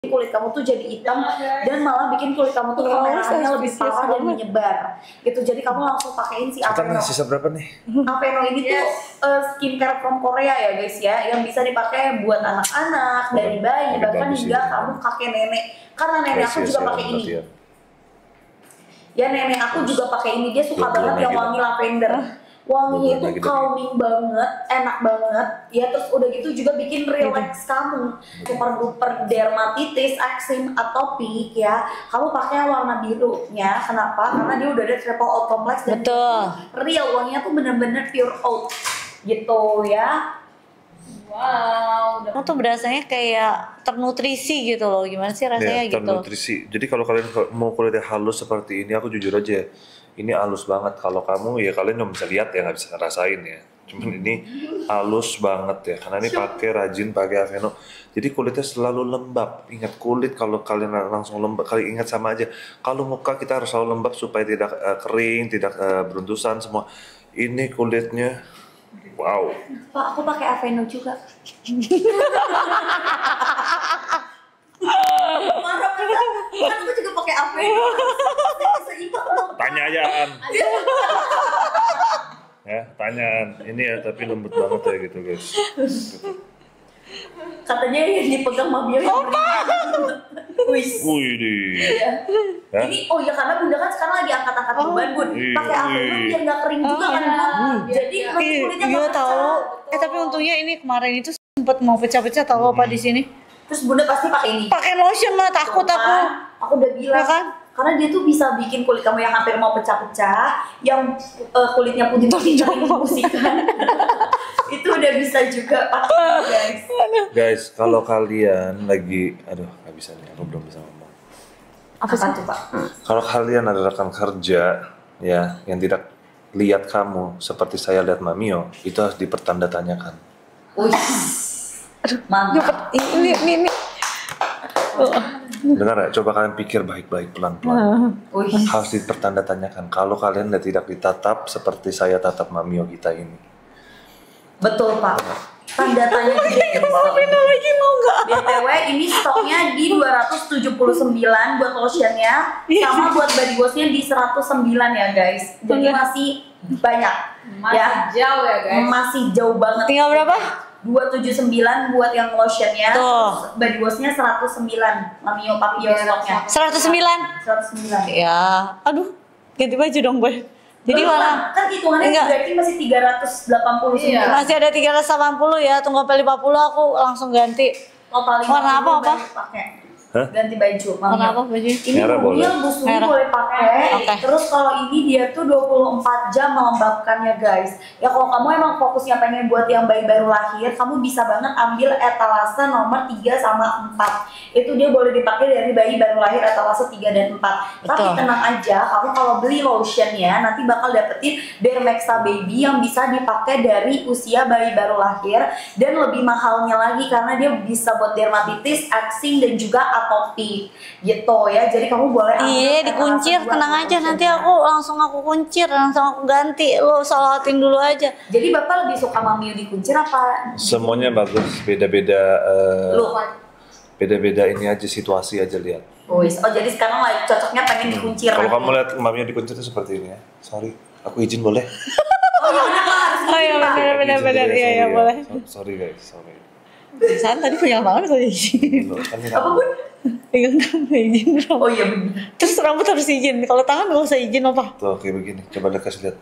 kulit kamu tuh jadi hitam dan malah bikin kulit kamu tuh kemerahannya lebih parah dan menyebar gitu. Jadi kamu langsung pakein si Aveno. Sisa berapa nih? Aveno ini tuh skincare from Korea ya guys ya, yang bisa dipakai buat anak-anak, dari bayi, bahkan hingga kamu kakek nenek. Karena nenek aku juga pakai ini. Ya nenek aku juga pakai ini, dia suka banget yang wangi lavender. Wanginya itu calming banget, enak banget ya, terus udah gitu juga bikin relax kamu. Super duper dermatitis, eksim, atopik ya, kamu pakai yang warna birunya. Kenapa? Karena dia udah ada triple oat complex dan real, wanginya tuh bener-bener pure oat gitu ya. Wow, kamu tuh berasanya kayak ternutrisi gitu loh. Gimana sih rasanya gitu? Ternutrisi. Jadi kalau kalian mau kulitnya halus seperti ini, aku jujur aja, ini halus banget. Kalau kamu ya kalian cuma bisa lihat ya, nggak bisa ngerasain ya. Cuman ini halus banget ya, karena ini rajin pakai Aveno. Jadi kulitnya selalu lembab. Ingat, kulit kalau kalian langsung lembab, kalian ingat sama aja. Kalau muka kita harus selalu lembab supaya tidak kering, tidak beruntusan semua. Ini kulitnya wow. Pak, aku pakai Aveno juga. Marah kan aku juga pakai Aveno. Tanyaan. Ya, tanyaan. Ini ya tapi lembut banget ya gitu guys. Katanya yang dipegang Mabio yang Wih ya. Ini oh ya, karena bunda kan sekarang lagi angkat-angkat beban bun. Pakai Aveno biar nggak kering juga kan bun. Jadi kulitnya nggak tahu. Tapi untungnya ini kemarin itu sempat mau pecah-pecah tahu apa di sini. Terus bunda pasti pakai ini. Pakai lotion lah, takut aku. Aku udah bilang kan. Karena dia tuh bisa bikin kulit kamu yang hampir mau pecah-pecah, yang kulitnya putih-putih kering membersihkan. Itu udah bisa juga pakai guys. Guys, kalau kalian lagi, nggak bisa nih, aku belum bisa ngomong. Apa tuh Pak? Kalau kalian ada rekan kerja ya yang tidak lihat kamu seperti saya lihat Mamio, itu harus dipertandatanyakan. Wih, mantap. Ini. Dengar ya, coba kalian pikir baik-baik pelan-pelan. Harus dipertandatanyakan. Kalau kalian tidak ditatap seperti saya tatap Mamio kita ini. Betul Pak. Tanda tanya lagi mau nggak? BTW ini stoknya di 279 buat lotionnya, sama buat body washnya di 109 ya guys. Jadi masih banyak. Masih jauh ya guys. Masih jauh banget. Tinggal berapa? 279 buat yang lotionnya, terus body washnya 109. Mamio Papio stoknya. 109. Ya, aduh, ganti baju dong gue. Jadi mana? Kan hitungannya berarti masih 389. Masih ada 380 ya, tunggu sampai 50 aku langsung ganti. Warna apa? Ganti baju. Warna apa baju? Ini mobil busnya boleh pakai. Terus kalau ini dia tuh 24 jam melembabkannya guys. Ya kalau kamu emang fokusnya pengen buat yang bayi baru lahir, kamu bisa banget ambil etalase nomor 3 sama 4. Itu dia boleh dipakai dari bayi baru lahir etalase 3 dan 4. Tapi tenang aja, kamu kalau beli lotionnya nanti bakal dapetin Dermexa Baby yang bisa dipakai dari usia bayi baru lahir, dan lebih mahalnya lagi karena dia bisa buat dermatitis, eksim, dan juga atopik gitu ya. Jadi kamu boleh dikuncir, tenang aja, nanti aku kuncir, langsung aku ganti. Lo salatin dulu aja. Jadi Bapak lebih suka Mamio dikuncir apa? Semuanya bagus, beda-beda beda-beda ini aja, situasi aja lihat. Oh jadi sekarang lagi cocoknya pengen dikuncir. Kalau kamu lihat Mamio dikuncir itu seperti ini ya. Sorry, aku izin boleh? Oh iya benar. Iya boleh. Sorry guys, sorry. Saya tadi punya banget kali izin. Apa pun? Pegang tangan izin. Oh iya benar. Terus rambut harus izin. Kalau tangan nggak usah izin apa? Tuh kayak begini. Coba kasih lihat.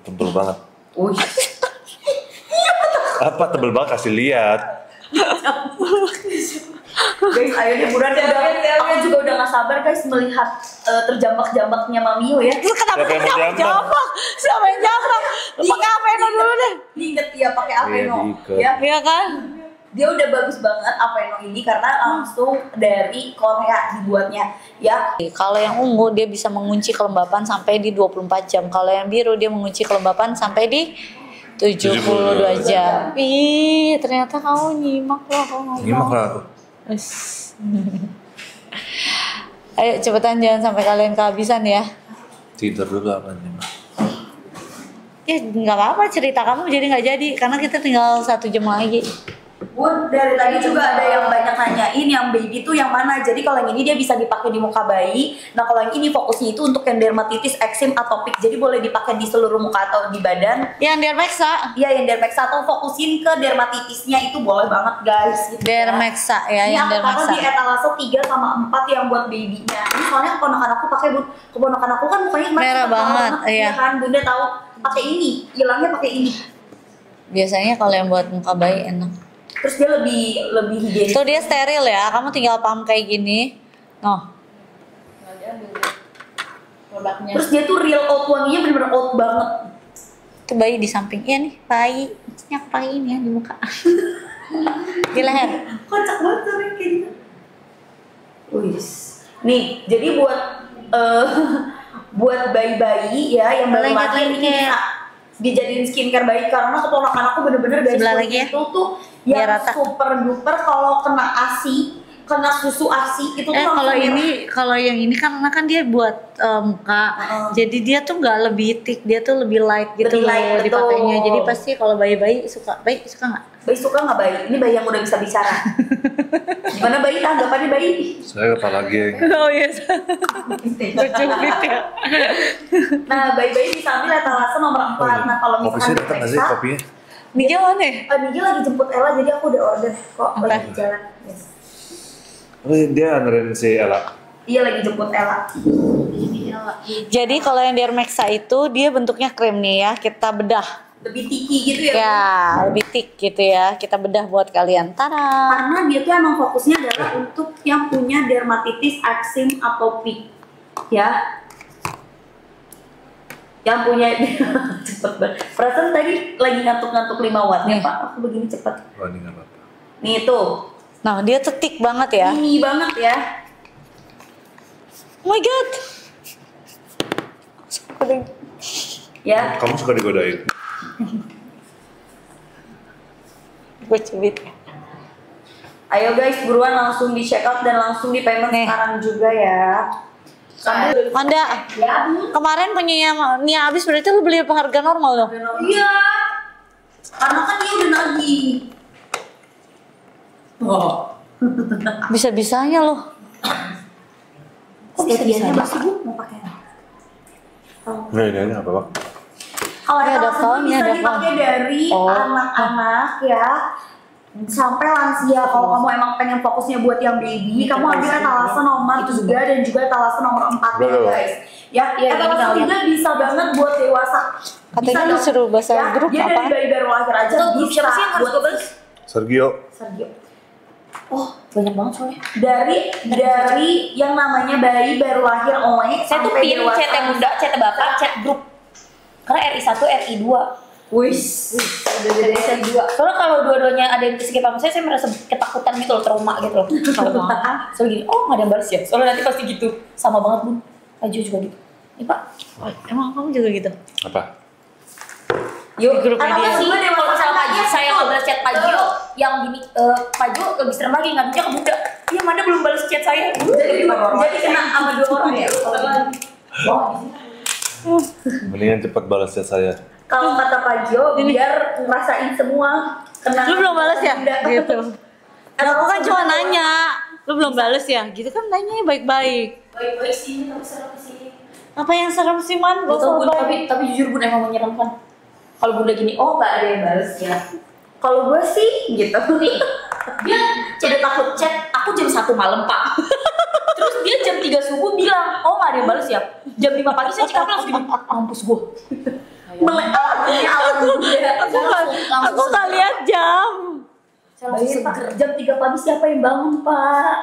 Tebel banget. Apa tebel banget, kasih lihat. Guys, ayo deh buruan deh. Aku juga udah gak sabar guys melihat terjambak-jambaknya Mamio ya. Terus kenapa jambak? Siapa yang jambak? Pakai Aveno dulu deh. Diinget ya, pakai Aveno. Iya kan? Dia udah bagus banget Aveno ini karena langsung dari Korea dibuatnya ya. Kalau yang ungu dia bisa mengunci kelembapan sampai di 24 jam. Kalau yang biru dia mengunci kelembapan sampai di 72 jam. Ih, ternyata kamu nyimak loh kalau ngomong. Nyimak lah aku. Ayo cepetan, jangan sampai kalian kehabisan ya. Tidur dulu apa nih? Ya nggak apa-apa, cerita kamu jadi nggak jadi karena kita tinggal 1 jam lagi. Bun, dari tadi juga ada yang banyak nanyain yang baby tuh yang mana. Jadi kalau yang ini dia bisa dipakai di muka bayi. Nah kalau yang ini fokusnya itu untuk yang dermatitis, eksim, atopik. Jadi boleh dipakai di seluruh muka atau di badan. Yang Dermexa. Iya yang Dermexa, atau fokusin ke dermatitisnya itu boleh banget guys. Gitu Dermexa ya, ini yang aku taruh Dermexa. di etalase 3 sama 4 yang buat babynya. Ini soalnya keponakan aku pakai, Bun. Keponakan aku kan mukanya kemarin Merah suka banget, iya. ya kan. Bunda tahu pakai ini, hilangnya pakai ini. Biasanya kalau yang buat muka bayi enak. Terus dia lebih higienis. Tuh dia steril ya, kamu tinggal pump kayak gini. Noh. Produknya. Terus dia tuh real oat, wanginya bener-bener oat banget. Itu bayi di samping. Iya nih, bayi. Ini aku pakai ini ya di muka. Di leher. Kocak banget tuh kayak gitu. Wih. Nih, jadi buat buat bayi-bayi ya yang baru Boleh nggak lahir ini kayak- bisa dijadiin skincare bayi, karena keponakan aku bener-bener guys Sebelah lagi ya. itu tuh Biar yang rata. super duper kalau kena ASI, kena susu ASI itu tuh Kalau langsung kalau yang ini karena kan dia buat muka, jadi dia tuh nggak lebih thick, dia tuh lebih light gitu Lebih light, loh dipakainya. betul. Jadi pasti kalau bayi suka nggak? bayi suka nggak bayi? Ini bayi yang udah bisa bicara. Gimana bayi? Tanggapannya bayi? Saya apalagi yang Oh iya, cubit ya. Nah, bayi-bayi bisa ambil etalase nomor 4. Nah, kalau kopi misalkan saya datang nggak sih diperiksa, kopinya? Nigel mana? Nigel lagi jemput Ella, jadi aku udah order kok Apa? lagi di jalan. Yes. Oh, dia anterin si Ella. Iya lagi jemput Ella. Jadi kalau yang Dermexa itu dia bentuknya krim nih ya, kita bedah. Lebih tiki gitu ya. Ya, lebih thick gitu ya. Kita bedah buat kalian. Tada. Karena dia tuh emang fokusnya adalah untuk yang punya dermatitis, eksim, atopik. Ya. Yang punya cepet banget. Perasaan tadi lagi ngantuk-ngantuk 5 watt ya Nih. Pak. Aku begini cepet. Oh, ini nggak apa-apa. Nih tuh. Nah, dia tuh thick banget ya. Ini banget ya. Oh my god. Ya. Kamu suka digodain? Gue cubit ya. Ayo guys, buruan langsung di check out dan langsung di payment Nih. sekarang juga ya. Sambil Anda ya, kemarin punya Nia habis berarti lu beli apa harga normal loh? iya. Karena kan dia udah nagih. Oh. Bisa-bisanya loh. Kok bisa-bisanya masih Bu mau pakai? Nggak, ini aja nggak apa-apa. Kalau Ini ada etalase phone, ini bisa ada dipakai phone. dari Oh. anak-anak ya sampai lansia. Kalau kamu emang pengen fokusnya buat yang baby, kamu ambil etalase nomor 3 dan juga etalase nomor 4 ya Betul. guys. Ya, Iya, etalase ini 3 bisa banget buat dewasa. Katanya Bisa lu dong. suruh bahasa Ya, grup dia apaan? dari bayi baru lahir aja Betul, grup bisa siapa sih yang harus buat gue balas? Sergio. Sergio. Oh, banyak banget soalnya. Dari yang namanya bayi baru lahir only Saya tuh sampai pin dewasa. chat bunda, chat bapak, chat grup. Karena RI1, RI2. Wis, udah Dari gede. RI2. Soalnya kalau dua-duanya ada yang skip sama saya merasa ketakutan gitu loh, trauma gitu loh. Sama. Soalnya gini, oh nggak ada yang balas ya? Soalnya nanti pasti gitu. Sama banget Bun. Aju juga gitu. Nih Pak. Oh, emang kamu juga gitu? Apa? Yuk, Di grup atau media. sih Kalau misalnya Pak Gio, saya nggak balas chat Pak Gio, Betul. yang gini, Pak Gio lebih serem lagi ngambilnya ke bunda. Iya mana belum balas chat saya. Jadi kena sama 2 orang ya. Mendingan cepat balas chat saya. Kalau kata Pak Jo, biar ngerasain semua kena. Lu belum balas ya? Bunda. Gitu. Aku kan cuma nanya. Lu belum balas ya? Gitu kan nanya baik-baik. Baik-baik sih, tapi serem sih. Apa yang serem sih man? Gak Betul usah Bun, baik. tapi jujur Bun emang menyeramkan. Kalau bunda gini, oh nggak ada yang balas ya. Kalau gue sih gitu. Nih, dia chat takut chat, aku jam 1 malam Pak. Terus dia jam 3 subuh bilang, oh nggak ada yang balas ya. Jam 5 pagi saya cek HP langsung gini, mampus gue. Melek alamnya alam bunda. Aku gak lihat jam. Saya Bayangin langsung Pak, seger. jam 3 pagi siapa yang bangun Pak?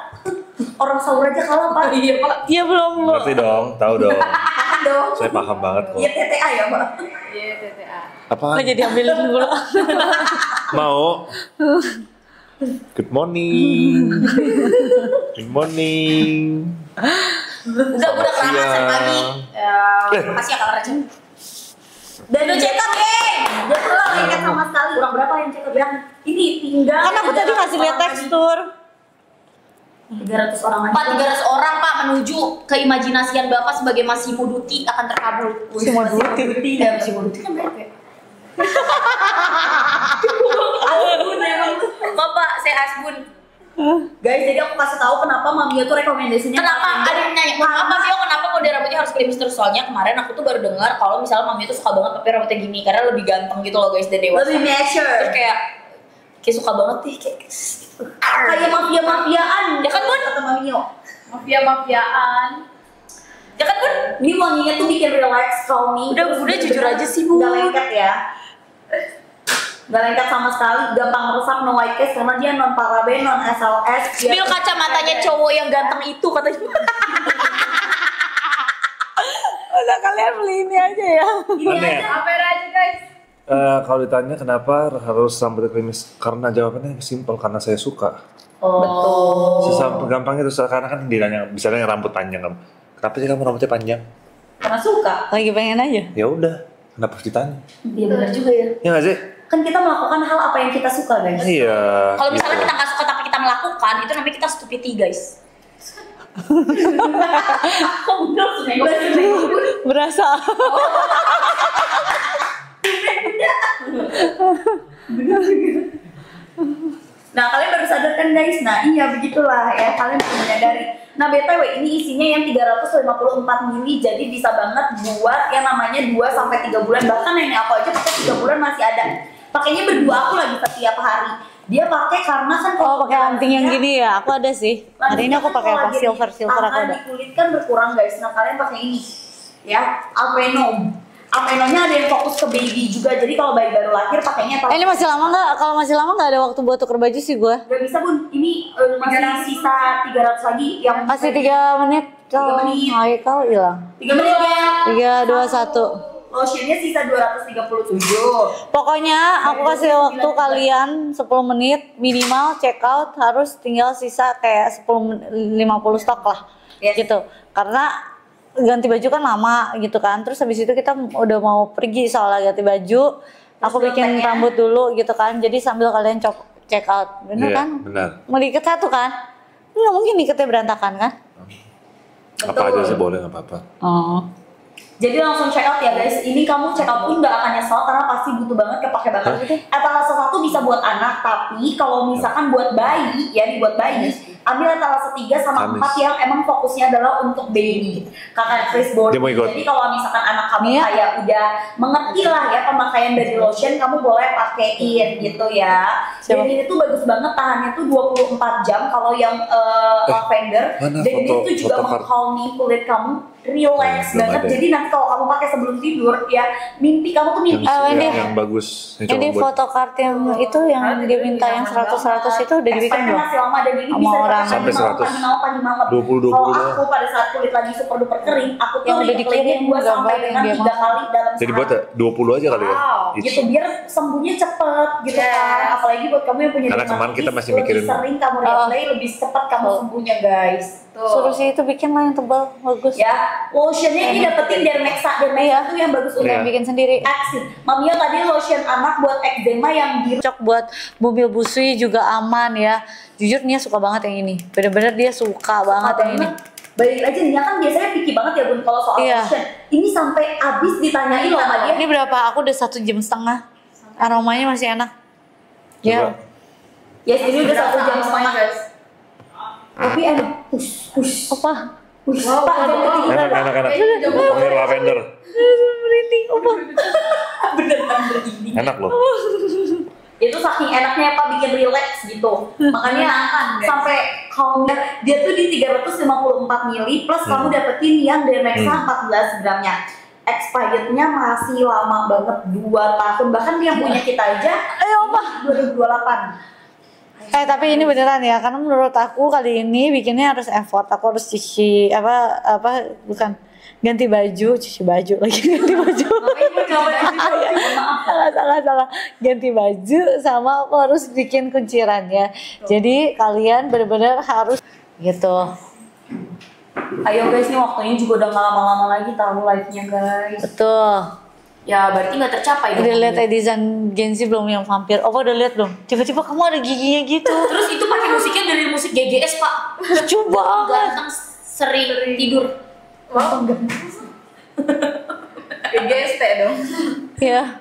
Orang sahur aja kalah Pak. Iya Pak. Dia belum. Ngerti dong, tahu dong. Paham dong. Saya paham banget kok. Iya TTA ya Pak. Iya TTA. Apa? Nggak jadi ambilin dulu. Mau? Good morning. Good morning. Udah Selamat kelamaan siang. pagi. Makasih ya Kak Raja. Dan Udah check up, geng. dia tuh nggak ingat sama sekali. Kurang berapa yang check up? Yang ini tinggal. Kan aku tadi ngasih lihat tekstur. 300 orang aja. Pak 300 orang Pak menuju keimajinasian Bapak sebagai Massimo Dutti akan terkabul. Massimo Dutti. Ya Massimo Dutti kan berapa ya? Bapak stay Asbun. Guys, jadi aku kasih tahu kenapa Mamio tuh rekomendasinya. Kenapa ada yang nanya, kenapa Mio kenapa model rambutnya harus klimis terus? Soalnya kemarin aku tuh baru dengar kalau misalnya Mami tuh suka banget pakai rambutnya gini karena lebih ganteng gitu loh guys dan dewasa. Lebih mature. Terus kayak suka banget nih kayak Kayak mafia-mafiaan. Ya kan, Bun? Kata Mamio. mafia-mafiaan. Ya kan Bun? Ini wanginya tuh bikin relax, calming. Udah jujur aja sih Bu. Gak lengket ya. Gak lengket sama sekali, gampang meresap, no white cast karena dia non paraben, non SLS. Spill kacamatanya cowok yang ganteng itu katanya. Udah kalian beli ini aja ya. Aneh. Apa aja guys? Kalau ditanya kenapa harus rambutnya klimis, karena jawabannya simpel, karena saya suka. Betul. Gampang itu karena kan ditanya, misalnya rambut panjang kamu, kenapa sih kamu rambutnya panjang? Karena suka. Lagi pengen aja. Ya udah, kenapa harus ditanya? Iya benar juga ya. Ya nggak sih? Kan kita melakukan hal apa yang kita suka, guys. Iya. Kalau misalnya gitu. kita nggak suka tapi kita melakukan, itu namanya kita stupidity guys. Berasa. Nah, kalian baru sadar kan guys? Nah, iya begitulah ya, kalian baru menyadari. Nah, BTW ini isinya yang 354 mili, jadi bisa banget buat yang namanya 2 sampai 3 bulan. Bahkan nenek aku aja pakai 3 bulan masih ada. Pakainya berdua aku lagi setiap hari. Dia pakai karena kan Oh, pakai anting yang gini ya? Aku ada sih. Hari ini aku pakai apa? Silver aku ada. Di kulit kan berkurang guys. Nah, kalian pakai ini. Ya, Avenom. Avenonya ada yang fokus ke baby juga. Jadi kalau bayi baru lahir pakainya Ini masih lama nggak? Kalau masih lama nggak ada waktu buat tuker baju sih gue. Gak bisa Bun, ini masih sisa 300 lagi yang Masih 3 menit. 3 menit. Haikal hilang. 3 menit ya. 3, 2, 1. Lotionnya sisa 237. Pokoknya aku kasih waktu kalian 10 menit minimal check out, harus tinggal sisa kayak 50 stok lah. Yes. Gitu. Karena ganti baju kan lama gitu kan. Terus habis itu kita udah mau pergi soalnya ganti baju. Aku Terus bikin dompetnya? rambut dulu gitu kan. Jadi sambil kalian check out. Bener Iya, kan? benar. Mau diikat satu kan? Nggak mungkin diikatnya berantakan kan? Apa aja sih boleh, nggak apa-apa. Oh. Jadi langsung check out ya guys. Ini kamu check out pun gak akan nyesel karena pasti butuh banget, kepake banget. Etalase 1 bisa buat anak, tapi kalau misalkan buat bayi, ya dibuat bayi, ambil etalase 3 sama 4 yang emang fokusnya adalah untuk baby. Kakak firstborn. Dia mau ikut. Jadi kalau misalkan anak kamu Iya. kayak udah mengerti lah ya pemakaian dari lotion, kamu boleh pakein gitu ya. Siapa? Dan ini tuh bagus banget, tahannya tuh 24 jam kalau yang lavender. mana Dan ini foto- tuh juga foto card? meng-calming kulit kamu, relax Belum banget. ada. Jadi nanti kalau kamu pakai sebelum tidur ya, mimpi kamu tuh mimpi. Wendy. yang bagus. Yang Jadi cuma buat photocard yang itu yang dia minta yang 100 itu udah dibikin Expirednya belum? masih lama dan ini Sama bisa orang. dipakai Sampai 100. pagi malam, pagi malam. 20 Kalau doang. aku pada saat kulit lagi super duper kering, aku tuh Yang udah replay-nya dikirim 2 sampai gambar yang dengan dia 3 mau. kali dalam Jadi buat 20 aja kali ya. Wow, Each. gitu biar sembuhnya cepet gitu kan. Apalagi buat kamu yang punya Karena kemarin dermatitis, kita masih lebih mikirin- sering kamu replay, lebih cepat kamu sembuhnya guys. Suruh sih itu bikin lah yang tebal, bagus. Ya, lotionnya ini dapetin Dermexa. Dermexa Iya. tuh yang bagus Udah Iya. untuk bikin sendiri. Aksi. Mamio tadi lotion anak buat eczema yang biru. Cocok buat mobil busui juga aman ya. Jujur Nia suka banget yang ini. Bener-bener dia suka banget yang ini. Baik aja Nia kan biasanya picky banget ya Bun kalau soal Iya. lotion. Ini sampai habis ditanyain loh sama dia. Ini berapa? Aku udah 1,5 jam. Aromanya masih enak. Ya. Coba. Yes, ini udah 1 jam setengah guys. Tapi enak. Push. Apa? Push. Pak, jangan ketiduran. Enak. Wangi lavender. Merinding. Apa? Beneran berinding. Enak loh. Itu saking enaknya Pak bikin relax gitu. Makanya sampai kamu dia tuh di 354 mili plus kamu dapetin yang Dermexa 14 gramnya. Expirednya masih lama banget, 2 tahun. Bahkan yang punya kita aja Apa? 2028. Tapi ini beneran ya, karena menurut aku kali ini bikinnya harus effort. Aku harus cuci bukan ganti baju, cuci baju lagi ganti baju. Salah. Ganti baju sama aku harus bikin kunciran ya. Jadi kalian bener-bener harus gitu. Ayo guys, nih waktunya juga udah gak lama-lama lagi tahu live-nya guys. Betul. Ya berarti nggak tercapai Udah dong. lihat Edison Genzi belum yang vampir? Apa udah lihat belum? Tiba-tiba kamu ada giginya gitu. Terus itu pakai musiknya dari musik GGS Pak. Coba banget. Ganteng sering tidur. GST dong. Ya.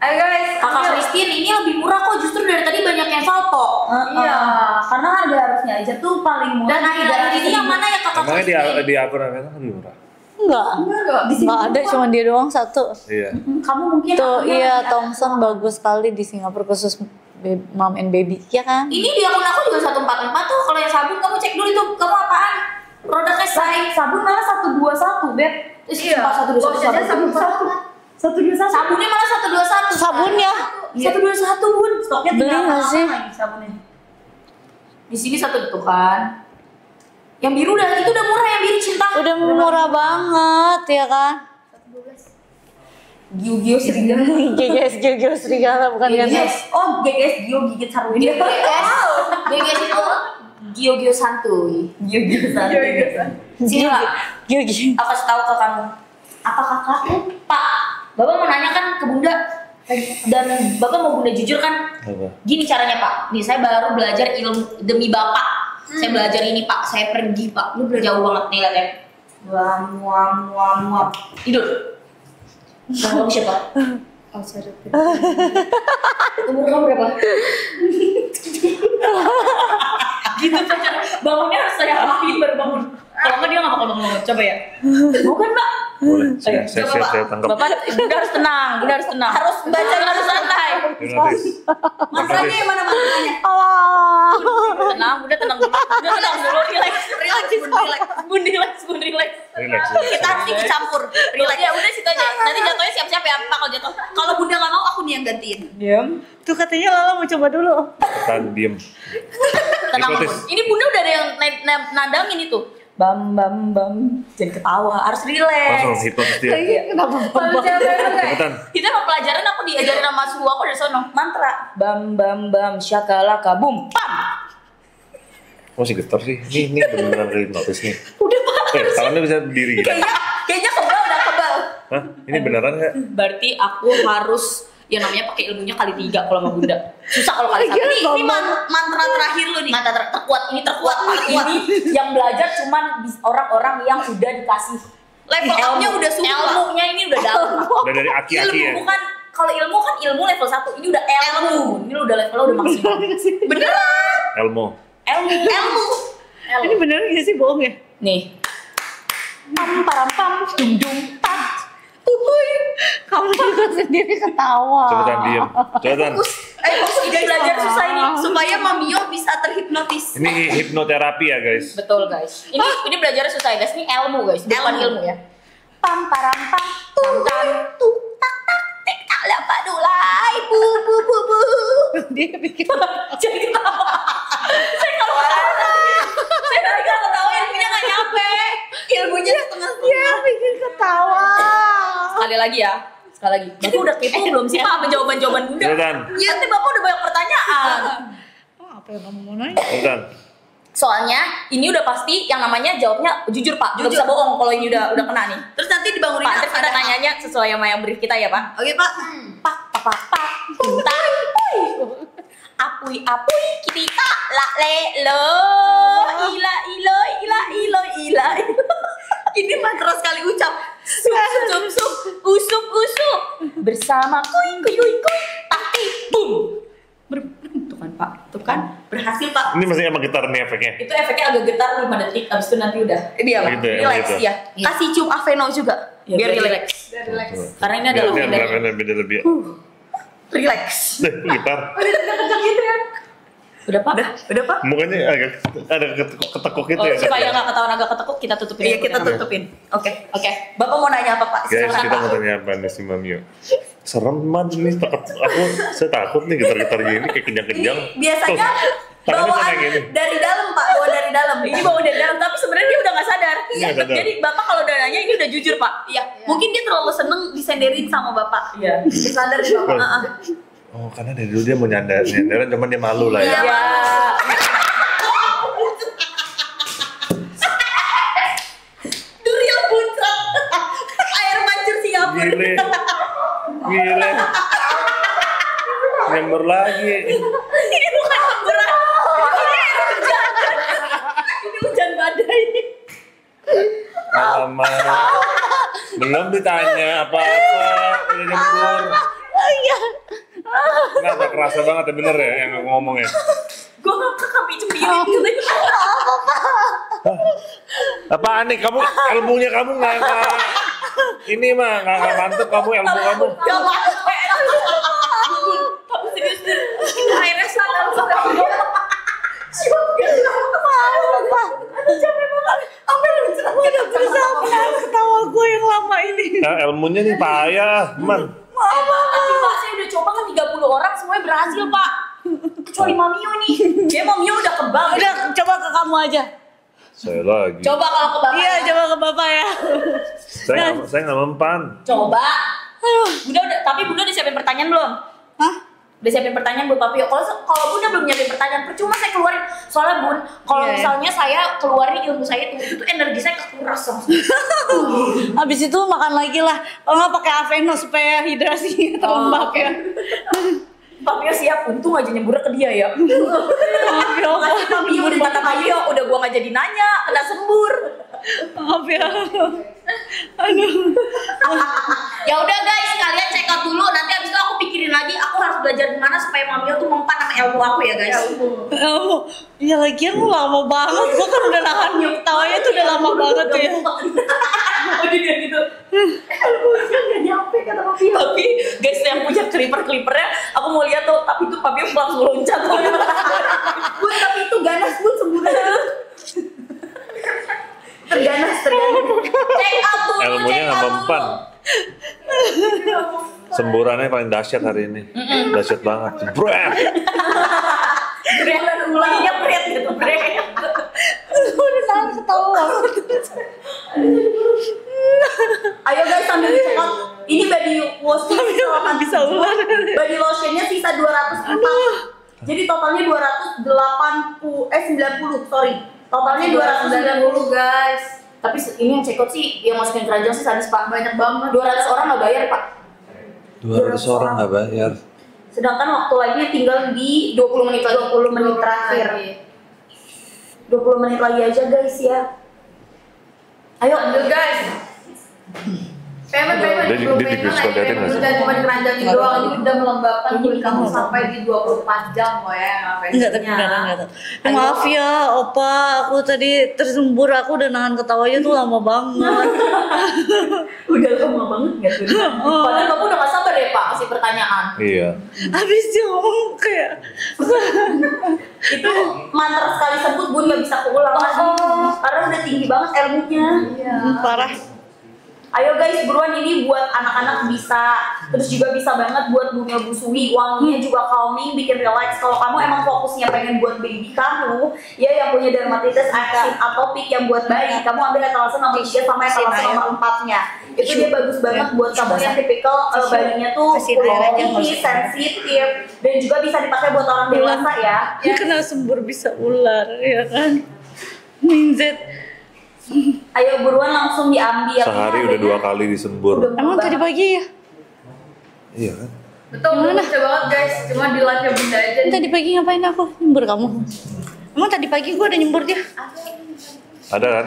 Ayo guys, Kakak Christine ini lebih murah kok, justru dari tadi banyak yang salto. Iya, karena harga harusnya aja tuh paling murah. Dan akhir-akhir ini yang mana ya Kakak Emangnya Christine? di akun Avena lebih murah? Enggak. Di sini Enggak ada, cuma dia doang satu. Iya. kamu mungkin Tuh, akunnya iya, masih ada. Thompson bagus sekali di Singapura khusus mom and baby, ya kan? Ini di akun aku juga 144 tuh. Kalau yang sabun kamu cek dulu itu kamu apaan? Produknya Sabun malah 121, Beb. Iya. 121 Lotionnya sabun. 121. Sabunnya malah 121. Sabunnya 121 Bun. Stoknya Beli tinggal nggak sih? lagi sabunnya. Di sini satu tuh kan. Yang biru itu udah murah, yang biru cinta. udah murah banget, ya kan? Gio serigala. GGS serigala bukan kan? GGS. Oh, GGS Gio gigit saruni. GGS itu Gio santuy. Gio santuy. Sini lah. Gigi. Aku kasih tahu ke kamu. Apa kakakku? Pak, Bapak mau nanya kan ke Bunda. Dan Bapak mau Bunda jujur kan? Apa? Gini caranya Pak. Nih saya baru belajar ilmu demi Bapak. Saya belajar ini Pak. Saya pergi Pak. Lu belajar jauh banget nih lihat ya. Muam. Tidur. Kamu siapa? Oh, sorry. Umur kamu berapa? Gitu pacar. Bangunnya harus saya apain baru bangun. Kalau enggak dia nggak bakal bangun. Coba ya. Mau kan Mbak? Boleh. Ayo, Saya coba, Pak. saya tangkap. Bapak Bunda harus tenang. Bunda harus tenang. Harus baca harus santai. Hipnotis. Mantranya yang mana mantranya? Allah. Tenang, Bunda tenang dulu. Bunda tenang dulu. Relax. Bunda relax. Relax. Kita harus ikut campur. Relax. Ya udah situ aja. Nanti jatuhnya siap-siap ya Pak kalau jatuh. Kalau Bunda nggak mau aku nih yang gantiin. Diam. Tuh katanya Lala mau coba dulu. Tahan diem. Tenang Bun. Hipnotis. Ini Bunda udah ada yang nandangin itu. Bam. Jangan ketawa, harus Langsung relax. hipnotis dia. Kenapa? Cepetan. Kita mau pelajaran aku diajarin sama suhu aku dari sono. Mantra. Bam, syakalaka bum. Pam. Masih getar sih. Ini beneran hipnotis nih. Udah Pak. Tangannya bisa berdiri. Kayaknya udah kebal. Hah? Ini beneran nggak? Berarti aku harus yang namanya pakai ilmunya kali 3 kalau sama Bunda. Susah kalau kali 1. Ini mantra terakhir lu nih. Mantra terkuat. Ini terkuat. Ini yang belajar cuman orang-orang yang udah dikasih level up-nya udah suhu. Ilmunya ini udah dalam. Udah dari aki-aki ya? Ilmu bukan kalau ilmu kan ilmu level 1. Ini udah ilmu. Ini udah levelnya udah maksimal. Beneran. Elmo. Ilmu. Ini bener gak sih, bohong ya? Nih. Pam param pam dum tak. Kamu juga sendiri ketawa. Cepetan diem. Cepetan. Ini belajar susah ini supaya Mamio bisa terhipnotis. Ini hipnoterapi ya guys. Betul guys. Ini belajar susah ya guys. Ini ilmu guys, bukan ilmu ya. Pam param pam tum tam tuk tak tak tik tak la padulai bu. Dia pikir Jadi ketawa. Saya kalau saya tadi kalau ketawa ilmunya nggak nyampe. Ilmunya setengah-setengah. pikir ketawa. Sekali lagi ya. Sekali lagi. Bapak udah kepo belum sih Pak sama jawaban-jawaban Bunda? Cepetan. Iya, nanti Bapak udah banyak pertanyaan. Apa yang kamu mau nanya? Cepetan. Soalnya ini udah pasti yang namanya jawabnya jujur Pak. Nggak bisa bohong kalau ini udah kena nih. Terus nanti dibangunin Pak, terus kita tanyanya sesuai sama yang brief kita ya Pak. Oke, Pak. Pak, pintai, apui, kita la le lo, ila. Ini mantra sekali ucap. Sup, usup, bersama kuy, tapi boom. Tuh kan, Berhasil, Pak. Ini masih emang getar nih efeknya. itu efeknya agak getar 5 detik, abis itu nanti udah. Dia, Pak. Gitu ya, Relax gitu. ya. Kasih cium Aveno juga. Ya, Biar relax. Karena ini ada Biar logo dari. biar beda lebih. Relax. Gitar. Udah Pak? Udah, Pak. Mukanya agak ada ketekuk gitu Oh, ya. supaya nggak ketahuan agak ketekuk, kita tutupin. Iya, kita tutupin. tutupin. Oke. Oke. Bapak mau nanya apa, Pak? Guys, Silakan, kita Pak. mau tanya apa nih si Mamio? Serem banget nih, saya takut nih gitar-gitar gini kayak kejang-kejang. Biasanya Tangannya bawaan kayak gini. dari dalam, Pak. Bawa dari dalam. Ini bawa dari dalam, tapi sebenarnya dia udah nggak sadar. Iya, sadar. Jadi Bapak kalau udah nanya ini udah jujur Pak. Iya. Mungkin dia terlalu seneng disenderin sama Bapak. Iya. Sadar di Bapak. Oh, karena dari dulu dia mau nyandaran, cuman dia malu lah ya. Iya. Durian puncak. Air mancur Singapura. Gile. Nyamber lagi. Ini bukan hamburan. Ini air hujan. Ini hujan badai. Alamak. Belum ditanya apa-apa, udah nyembur. Nggak kerasa banget ya, bener ya yang aku ngomongnya. Gue ngakak kami cembirin gitu. Apaan nih kamu, ilmunya kamu nggak ini mah nggak mantep kamu, ilmu kamu. Gak mantep. Tapi serius Bun, itu akhirnya sadar sama gue. Udah berusaha menahan ketawa gue yang lama ini. Nah, ilmunya nih payah, man. Tapi Pak, saya udah coba kan 30 orang semuanya berhasil Pak. Kecuali Mamio nih. Dia Mamio udah kebang. Udah, coba ke kamu aja. Saya lagi. Coba kalau ke Bapak. Iya, coba ke bapak ya. Saya nggak mempan. Coba. Bunda udah, tapi Bunda udah siapin pertanyaan belum? Hah? Udah siapin pertanyaan buat Papio. Kalau Bunda belum nyiapin pertanyaan, percuma saya keluarin. Soalnya Bun, kalau Iya. misalnya saya keluarin ilmu saya itu energi saya kekuras langsung. Habis itu makan lagi lah. Kalau nggak pakai Aveno supaya hidrasinya terlembab ya. Papio siap, untung aja nyemburnya ke dia ya. Maaf ya, Makasih Papio, udah kata Papio, udah gua gak jadi nanya, kena sembur. maaf ya. Aduh. Ya udah guys, kalian check out dulu. Nanti abis itu aku pikirin lagi, aku harus belajar gimana supaya Mamio tuh mempan sama ilmu aku ya guys. Kamu, ya lagian lu lama banget. Gua kan udah nahan ketawanya tuh udah lama banget ya. Oh dia gitu. Ilmunya gak nyampe kata Papio. Tapi guys yang punya clipper-clippernya, aku mau lihat tuh. Tapi itu Papio langsung loncat. Bun, tapi itu ganas Bun semburan. terganas. Check out dulu, Ilmunya check nggak out mempan. dulu. Semburannya paling dahsyat hari ini. Dahsyat banget. Bret. Bret, ulanginya bret gitu, bret. Gua udah nahan ketawa banget. Ayo guys sambil check out. Ini body wash Bisa ular. Body lotionnya sisa 204. Jadi totalnya 90 sorry. Totalnya 290 guys. Tapi ini yang check out sih, yang masukin keranjang sih sadis Pak. Banyak banget. 200 orang nggak bayar Pak. 200 orang nggak bayar. Sedangkan waktu lainnya tinggal di 20 menit lagi. 20 menit terakhir. 20 menit lagi aja guys ya. Ayo ambil guys. Payment Dia suka liatin nggak sih? Bukan cuma dikeranjangin doang, ini udah melembabkan kulit kamu sampai di 24 jam loh ya. Enggak, tapi beneran enggak tahu. Maaf ya, Opa, aku tadi tersembur, aku udah nahan ketawanya tuh lama banget. Udah lama banget nggak tuh? Padahal kamu udah gak sabar ya Pak kasih pertanyaan. Iya. Habis dia ngomong kayak Itu mantra sekali sebut Bun gak bisa keulang lagi. Karena udah tinggi banget ilmunya. parah. Ayo guys, buruan ini buat anak-anak bisa, terus juga bisa banget buat bunga busui, wanginya juga calming, bikin relax. Kalau kamu emang fokusnya pengen buat baby kamu, ya yang punya dermatitis aktif atopik yang buat bayi, kamu ambil etalase nomor 3 sama etalase nomor 4-nya. Itu dia bagus banget buat kamu yang tipikal bayinya tuh tinggi, sensitif, dan juga bisa dipakai buat orang dewasa ya. Dia kena sembur bisa ular, ya kan? Minzet. Ayo buruan langsung diambil. Sehari udah 2 kali disembur. Emang tadi pagi ya? Iya kan? Betul, lucu banget guys, cuma di live-nya Bunda aja. Tadi pagi ngapain aku nyembur kamu? Emang tadi pagi gua ada nyembur dia? Ada kan?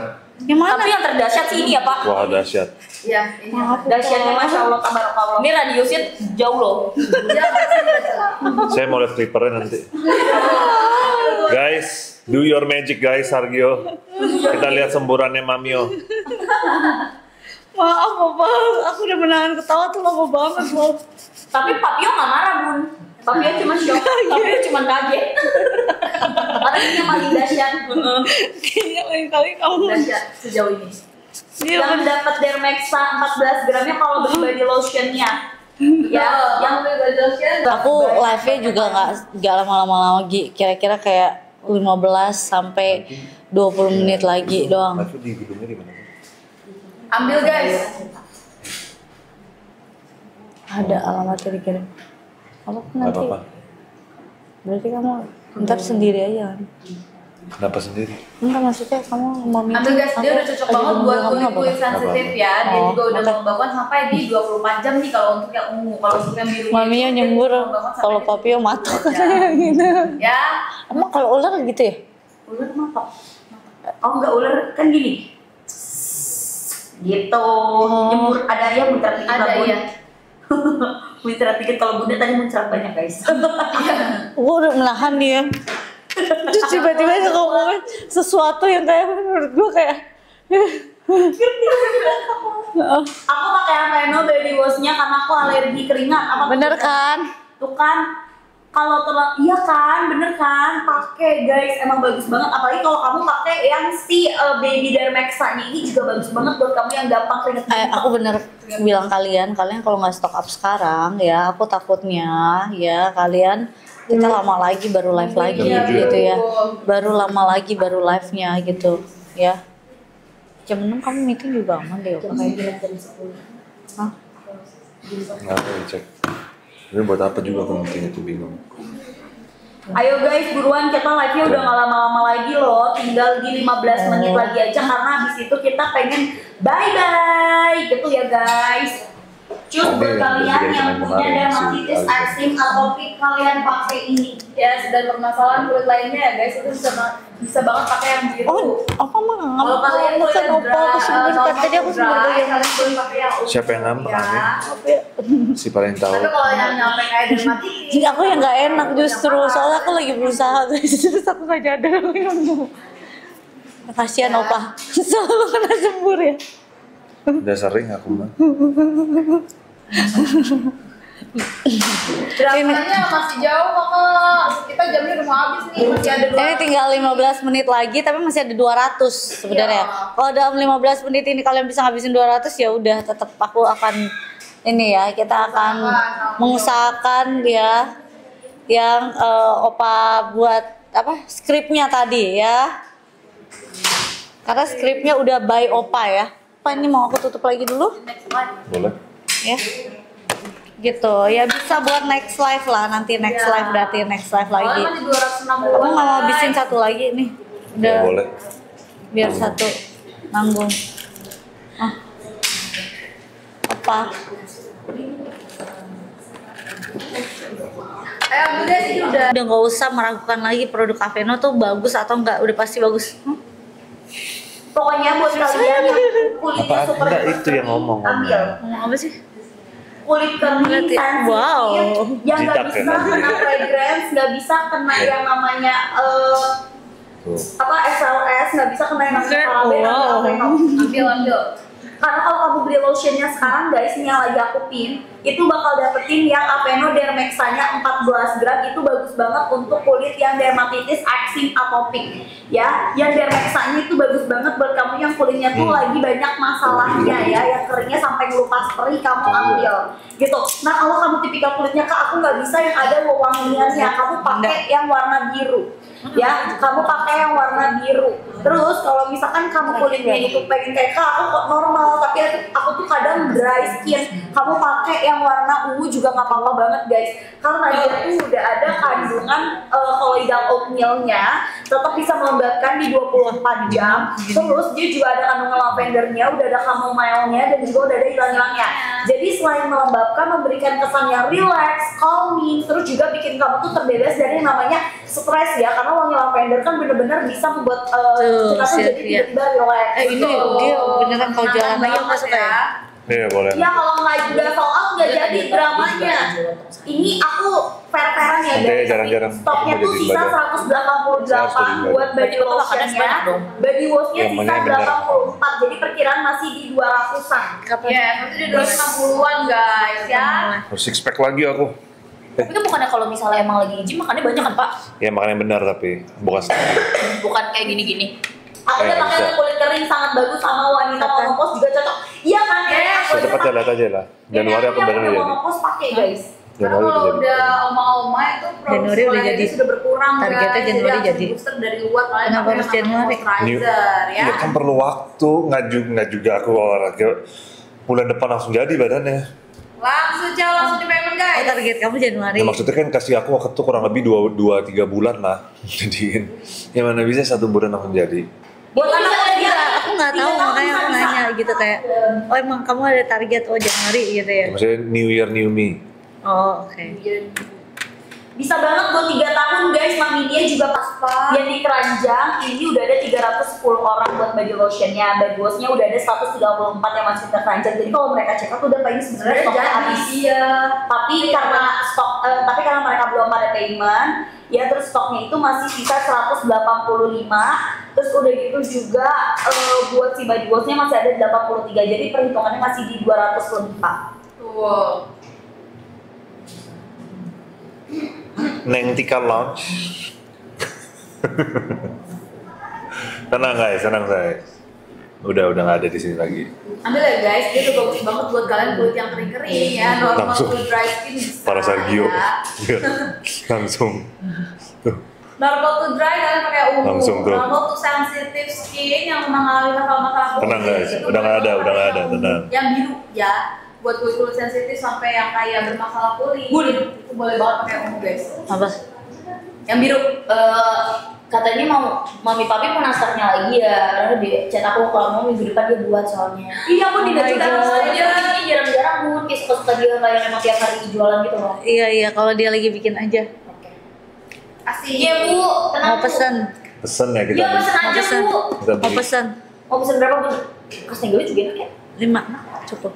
Yang mana? Tapi yang terdahsyat sih ini ya Pak. Wah dahsyat. Iya, ini dahsyatnya Masya Allah, tabarakallah. Ini radiusnya jauh loh. Saya mau lihat clippernya nanti. Guys, do your magic guys, Sargio. Kita lihat semburannya Mamio. Maaf, Papa, aku udah menahan ketawa tuh lama banget loh. Tapi Papio nggak marah Bun. Papio cuma shock. Papio cuma kaget. Karena ini yang paling dahsyat. Kayaknya lain kali kamu. Dahsyat sejauh ini. Dia Yang dapat Dermexa 14 gramnya kalau beli body lotionnya. Ya, yang beli body lotion. Aku live-nya juga nggak lama-lama lagi. Kira-kira kayak 15 sampai 20 menit lagi doang. Live di gedungnya di mana? Ambil guys. Ada alamatnya dikirim. Apa Gak nanti? apa-apa. Berarti kamu ntar sendiri aja kan? Kenapa sendiri? Enggak, maksudnya kamu mau minum. Ambil guys, dia udah cocok banget buat kulit-kulit sensitif ya. Dia Oh, juga udah oke. melembabkan sampai di 24 jam nih kalau untuk yang ungu. Kalau untuk yang biru. Maminya nyembur, kalau Papio matok katanya gitu. Ya, Emang kalau ular gitu ya? ular matok. Oh enggak, ular kan gini. Gitu. Nyembur ada ya bentar Ada, iya. muncrat dikit kalau Bunda tadi muncrat banyak guys. Gue udah menahan dia. Terus tiba-tiba dia ngomongin sesuatu yang kayak menurut gue kayak Aku pakai Aveno body wash-nya karena aku alergi keringat. Apa bener kan? Tuh kan, kalau iya kan, bener kan, pakai guys, emang bagus banget. Apalagi kalau kamu pakai yang si Baby Dermaxa-nya ini juga bagus banget buat kamu yang gampang keringet. Aku bener bilang kalian kalau nggak stock up sekarang ya, aku takutnya ya kalian kita lama lagi baru live lagi gitu ya, baru lama lagi baru live-nya gitu ya. Jam 6 kamu meeting juga aman deh, kayak jam 10. Hah? Nggak tahu cek. Ini buat apa juga aku meeting itu bingung. Ayo guys, buruan kita live-nya udah gak lama-lama lagi loh. Tinggal di 15 menit lagi aja karena habis itu kita pengen bye-bye gitu ya guys. Cus buat kalian yang punya dermatitis eksim atopik kalian pakai ini. Yes, dan permasalahan kulit lainnya ya guys, itu bisa banget pakai yang biru. Oh, apa mah Kalau kalian bukan kulit opa aku sebelum tadi aku sebelum kalian boleh pakai yang ubi. Siapa yang ngambek aneh? ya. Si paling tahu. Tapi kalau yang nyampe kayak dermatitis, Jadi aku yang nggak enak justru soalnya aku lagi berusaha guys, terus aku nggak nyadar aku ngomong. Kasihan opa, selalu kena sembur ya. Udah sering aku mah. dramanya masih jauh maka kita jamnya udah mau habis nih, masih ada Ini tinggal 15 menit lagi tapi masih ada 200 sebenarnya. Kalau dalam 15 menit ini kalian bisa ngabisin 200 ya udah tetap aku akan ini ya, kita akan mengusahakan ya yang opa buat apa skripnya tadi ya. Karena skripnya udah by opa ya. Apa ini mau aku tutup lagi dulu? Boleh. Ya. Gitu. Ya bisa buat next live lah, nanti next live berarti next live lagi. masih 260. Kamu nggak mau habisin satu lagi nih? Udah. Ya, boleh. Biar satu nanggung. Apa? Udah sih udah. Udah nggak usah meragukan lagi produk Aveno tuh bagus atau enggak, udah pasti bagus. Pokoknya buat kalian yang kulitnya Apa super enggak itu yang ngomong? ambil Ngomong apa sih? kulit kering Berarti- sensitif wow. yang nggak Jidak bisa ya, kena fragrance, nggak bisa kena yang namanya Tuh. apa SLS, nggak bisa kena yang namanya paraben Wow. atau Aveno. Ambil. Karena kalau kamu beli lotionnya sekarang guys, ini yang lagi aku pin, itu bakal dapetin yang Aveno Dermaxa-nya 14 gram, itu bagus banget untuk kulit yang dermatitis eksim atopik ya. Yang Dermaxa-nya itu bagus banget buat kamu yang kulitnya tuh lagi banyak masalahnya ya, yang keringnya sampai ngelupas perih, kamu ambil gitu. Nah kalau kamu tipikal kulitnya Kak, aku nggak bisa yang ada wewangiannya, kamu pakai yang warna biru ya, kamu pakai yang warna biru. Terus kalau misalkan kamu kulitnya itu pengen kayak Kak, aku kok normal tapi aku tuh kadang dry skin, kamu pakai yang warna ungu juga nggak apa-apa banget guys, karena dia tuh udah ada kandungan colloidal oatmeal-nya, tetap bisa melembabkan di 24 jam. Terus dia juga ada kandungan lavendernya, udah ada chamomile-nya, dan juga udah ada ilang-ilangnya. Jadi selain melembabkan, memberikan kesan yang relax, calming, terus juga bikin kamu tuh terbebas dari yang namanya stres ya, karena wangi lavender kan bener-bener bisa membuat kita tuh jadi tiba-tiba relax. Ini dia beneran kalau jalan lagi aku suka ya. Iya boleh. Ya kalau nggak sold out nggak jadi dramanya. Ini aku fair-fairan ya Nanti guys. jarang-jarang Stoknya aku tuh jadi sisa ibadah. 188 buat body Makannya lotionnya. banyak dong. Body washnya Yang sisa mana yang benar? 84. Jadi perkiraan masih di 200-an. Kapan? Ya, nanti udah 260-an guys ya. Harus six pack lagi aku. Tapi kan bukannya kalau misalnya emang lagi gym makannya banyak kan Pak? Ya makan yang benar tapi bukan setengah. Bukan kayak gini-gini. Aku udah pakai bisa. untuk kulit kering sangat bagus, sama wanita mau ngepos juga cocok. Iya kan? Aku aja Cepet-cepet pakai. lihat aja lah. Januari aku baru mau jadi. ngepos pakai guys. Karena Januari kalau udah udah jadi. oma-oma itu Januari udah kolagennya jadi. sudah berkurang Targetnya guys. Januari harus jadi. booster dari luar kalian Kenapa pakai harus yang namanya Januari? moisturizer ya. Iya kan perlu waktu, nggak juga aku olahraga. Bulan depan langsung jadi badannya. Langsung di payment guys. Target kamu Januari. Ya maksudnya kan kasih aku waktu kurang lebih 2-3 bulan lah. Jadiin. Ya mana bisa 1 bulan langsung jadi. Buat anak dia, Aku nggak tahu makanya aku nanya gitu kayak, oh emang kamu ada target Januari gitu ya? Maksudnya New Year New Me. Oh oke. Bisa banget buat 3 tahun guys. Mami dia juga pas yang di keranjang ini udah ada 310 orang buat body lotionnya. Body washnya udah ada 134 yang masih terkeranjang. Jadi kalau mereka check out udah paling sebenarnya stoknya habis. Iya. Tapi karena mereka belum pada payment, ya terus stoknya itu masih sisa 185. Terus udah gitu juga buat si body washnya masih ada 83. Jadi perhitungannya masih di 200 lebih Pak. Wow. Neng Tika Lounge. Tenang guys, tenang guys. Udah nggak ada di sini lagi. Ambil ya guys, dia tuh bagus banget buat kalian kulit yang kering-kering ya. Normal Langsung. to dry skin bisa. Para Sergio. Ya. Langsung. Tuh. Normal to dry kalian pakai ungu. Langsung tuh. Normal to sensitive skin yang mengalami masalah-masalah kulit. Tenang guys, itu udah nggak ada, pakai udah nggak ada, yang tenang. Yang biru ya. Buat kulit sensitif sampai yang kayak bermasalah kulit. Itu boleh banget pakai ungu guys. Apa? Yang biru katanya mau mami papi mau nastarnya lagi ya, karena dia chat aku kalau mau minggu depan dia buat soalnya. Iya aku tidak suka soalnya dia bikinnya jarang-jarang buat, kayak suka dia kayak emang tiap hari jualan gitu loh. Iya, kalau dia lagi bikin aja. Asik. Iya bu, tenang Mau pesen? Pesen ya kita. Iya pesen Mau aja pesen? bu. Kita Mau beli. pesen? Mau pesen berapa bu? Kosnya juga enak ya. 5, cukup.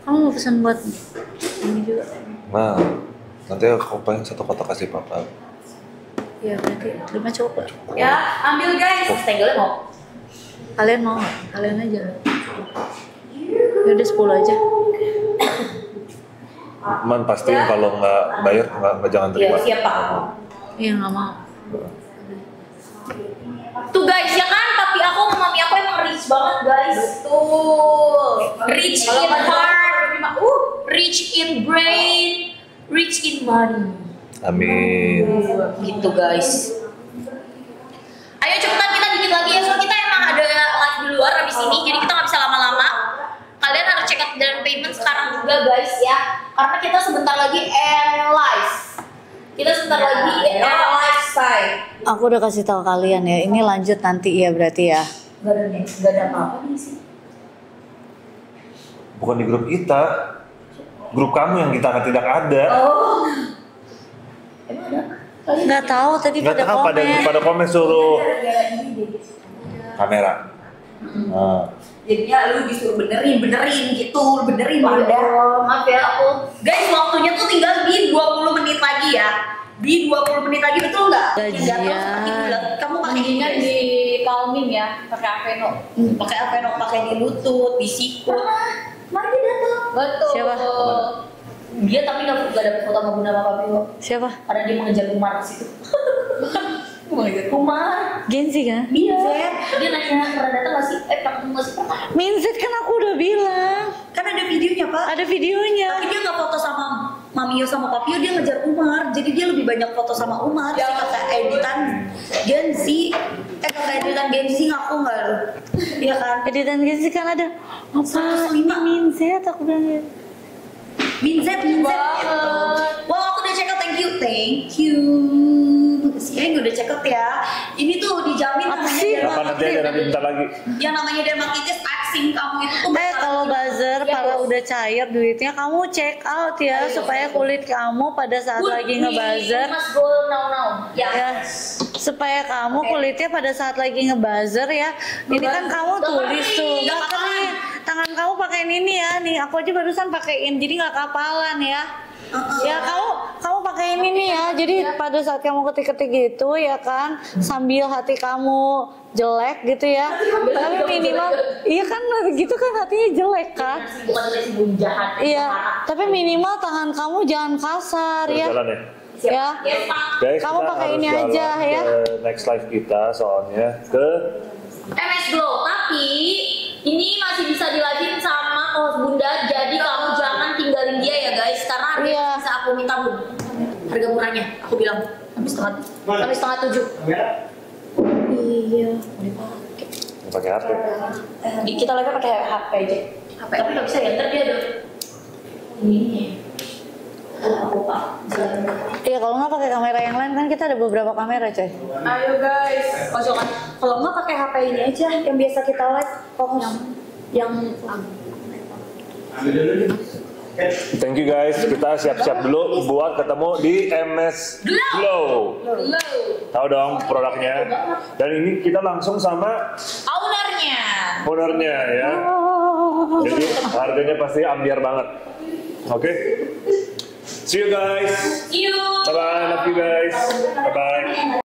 Kamu mau pesen buat ini juga? Nah, nanti aku pengen 1 kotak kasih papa. Iya, berarti 5 cukup. Ya, ambil guys. Stengelnya mau? Kalian mau nggak? Kalian aja. Ya udah 10 aja. Man pastiin kalau nggak bayar nggak jangan Iya terima. siap pak. Iya, nggak mau. Tuh guys ya kan, tapi aku sama mami aku emang rich banget guys. Betul. Rich Kalau in nggak heart, terima, rich in brain, rich in money. Amin. Gitu guys. Ayo cepetan kita dikit lagi ya, so kita emang ada live di luar habis ini, jadi kita nggak bisa lama-lama. Kalian harus check out dan payment sekarang juga guys ya, karena kita sebentar lagi end live. Kita sebentar lagi end live say. Aku udah kasih tahu kalian ya, ini lanjut nanti ya berarti ya. Gak ada apa-apa nih sih. Bukan di grup kita. Grup kamu yang kita tidak ada. Oh. Emang ada? Nggak tahu tadi Nggak pada tahu komen. pada komen suruh Gara-gara ini deh. kamera. Nah, Jadinya lu disuruh benerin gitu, lu benerin udah. Maaf ya aku. Guys, waktunya tuh tinggal di 20 menit lagi ya. Di 20 menit lagi betul nggak? Gajian. Yang gatel seperti bulan. Kamu pakai ini Mendingan di calming ya, pakai Aveno. pakai Aveno, pakai di lutut, di siku. Mari dia datang. Betul. Siapa? Dia tapi nggak dapet foto sama Bunda sama Papi kok. Siapa? Karena dia mengejar Umar di situ. Umar. Genzi kan? Iya. Dia nanya pernah datang nggak sih? Nggak sih pernah. Minzet kan aku udah bilang. Kan ada videonya pak. Ada videonya. Tapi dia nggak foto sama Mamio sama Papio, dia ngejar Umar. Jadi dia lebih banyak foto sama Umar. Si kakak editan Genzi, kakak editan Genzi ngaku nggak lo? Iya kan? Editan Genzi kan ada. Apa? Ini Minzet aku bilang ya. Minzet. Wow, aku udah check out, thank you. Makasih ya, udah check out ya. Ini tuh dijamin Apa namanya sih? apa nanti aja nanti bentar lagi. yang namanya dermatitis aksin kamu itu tuh Kalau buzzer Ya, kalau bos. udah cair duitnya kamu check out ya supaya kulit kamu pada saat lagi ngebuzzer Mas go now. ya supaya kamu kulitnya pada saat lagi ngebuzzer ya. Ini kan kamu tulis tuh Nggak nggak nih tangan kamu pakein ini ya nih aku aja barusan pakein jadi nggak kapalan ya. Ya kamu pakai ini ya. Jadi pada saat kamu ketik-ketik gitu ya kan, sambil hati kamu jelek gitu ya. Tapi minimal, iya kan gitu kan hatinya jelek kan. Bukan dari jahat. Iya. Tapi minimal tangan kamu jangan kasar ya. Jalan ya. Ya. Yes, Pak. Guys, Kamu kita pakai harus ini jalan aja, ke ya. next live kita soalnya ke MS Glow, tapi ini masih bisa dilanjutin sama Bunda, jadi kamu jangan tinggalin dia ya guys, karena harga Iya. bisa aku minta Bun. Harga murahnya, aku bilang habis setengah 7. Iya, pakai HP. kita live pakai HP aja. Tapi nggak bisa ya, ntar dia ada ini. Aku pak, Iya kalau nggak pakai kamera yang lain kan kita ada beberapa kamera coy. Ayo guys. pojokan. Kalau nggak pakai HP ini aja, yang biasa kita live. Oh, yang Thank you guys. Kita siap-siap dulu buat ketemu di MS Glow. Tahu dong produknya. Dan ini kita langsung sama ownernya ya. Jadi harganya pasti ambiar banget. Oke. See you guys. Bye bye. Love you guys. Bye bye.